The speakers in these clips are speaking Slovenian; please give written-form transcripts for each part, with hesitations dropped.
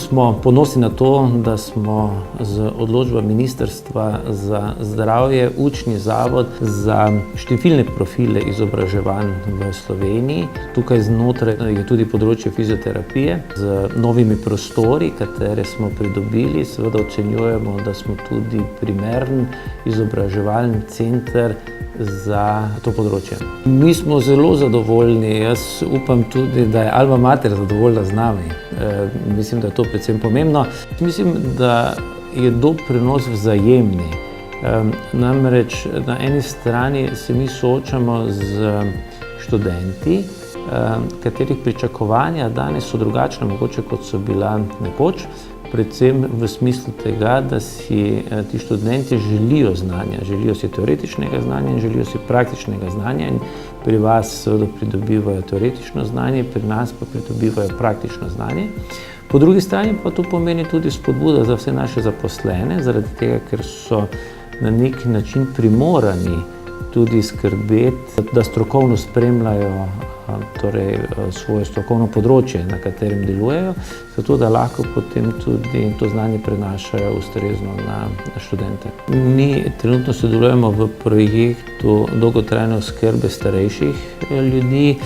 smo ponosni na to, da smo z odločbo Ministrstva za zdravje učni zavod za številne profile izobraževanj v Sloveniji. Tukaj znotraj je tudi področje fizioterapije z novimi prostori, katere smo pridobili. Seveda ocenjujemo, da smo tudi primeren izobraževalni center za to področje. Mi smo zelo zadovoljni, jaz upam tudi, da je Alma Mater zadovoljna z nami. Mislim, da je to predvsem pomembno. Mislim, da je dober prenos vzajemni. Namreč na eni strani se mi soočamo z študenti, katerih pričakovanja danes so drugačna, mogoče kot so bila nekoč. Predvsem v smislu tega, da si ti študenti želijo znanja, želijo si teoretičnega znanja in želijo si praktičnega znanja. In pri vas seveda pridobivajo teoretično znanje, pri nas pa pridobivajo praktično znanje. Po drugi strani pa to pomeni tudi spodbuda za vse naše zaposlene, zaradi tega, ker so na nek način primorani tudi skrbeti, da strokovno spremljajo svoje strokovno področje, na katerem delujejo, zato da lahko potem tudi to znanje prenašajo ustrezno na študente. Mi trenutno sodelujemo v projektu dolgotrajne oskrbe starejših ljudi.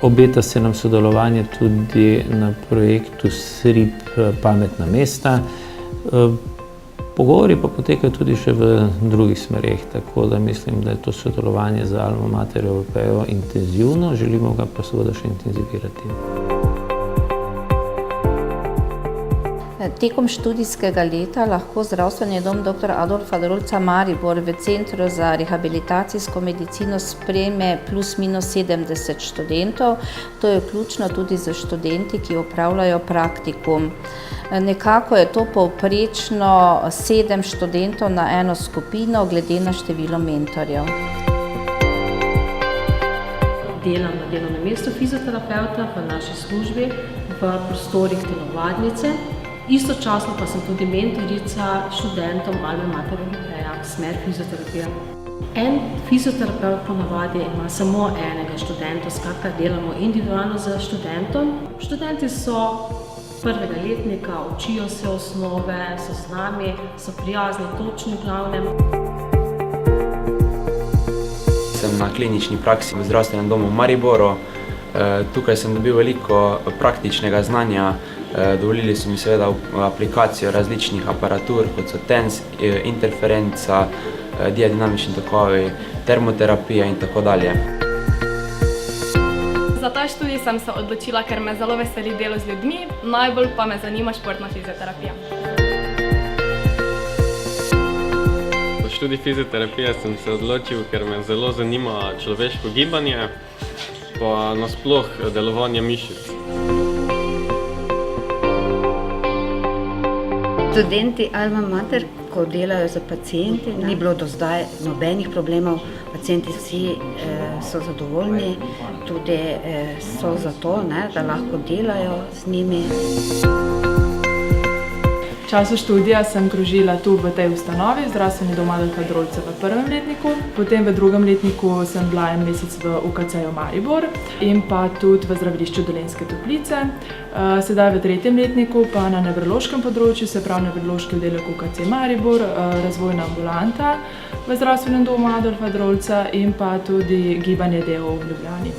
Obeta se nam sodelovanje tudi na projektu SRIP Pametna mesta. Pogovori pa potekajo tudi še v drugih smereh, tako da mislim, da je to sodelovanje z Alma Mater Europaeo intenzivno, želimo ga pa seveda še intenzivirati. Tekom študijskega leta lahko Zdravstveni dom dr. Adolfa Drolca Maribor v Centru za rehabilitacijsko medicino sprejme plus minus 70 študentov. To je vključno tudi za študenti, ki opravljajo praktikum. Nekako je to povprečno 7 študentov na eno skupino, glede na število mentorjev. Delam na delovnem mestu fizioterapevta v naši službi v prostorih telovadnice. Istočasno pa sem tudi mentorica študentom Alme Mater Europaea, smer fizioterapija. En fizioterapeut ponavadi ima samo enega študenta, skratka delamo individualno z študentom. Študenti so prvega letnika, učijo se osnove, so z nami, so prijazni, točni v glavnem. Sem na klinični praksi v Zdravstvenem domu v Mariboru. Tukaj sem dobil veliko praktičnega znanja. Dovolili so mi seveda aplikacijo različnih aparatur, kot so TENS, interferenca, diadinamični tokovi, termoterapija in tako dalje. Za ta študij sem se odločila, ker me zelo veseli delo z ljudmi, najbolj pa me zanima športna fizioterapija. Za študij fizioterapije sem se odločil, ker me zelo zanima človeško gibanje, pa nasploh delovanje mišic. Študenti Alma Mater, ko delajo za pacienti, ni bilo do zdaj nobenih problemov. Pacienti vsi so zadovoljni, tudi so za to, da lahko delajo z njimi. V času študija sem krožila tu v tej ustanovi, Zdravstveni dom Adolfa Drolca v prvem letniku, potem v drugem letniku sem bila en mesec v UKC-ju Maribor in pa tudi v zdravilišču Dolenjske Toplice. Sedaj v tretjem letniku pa na nevrološkem področju, se pravi nevrološki oddelek UKC Maribor, razvojna ambulanta v Zdravstvenem domu Adolfa Drolca in pa tudi gibanje DO v Ljubljani.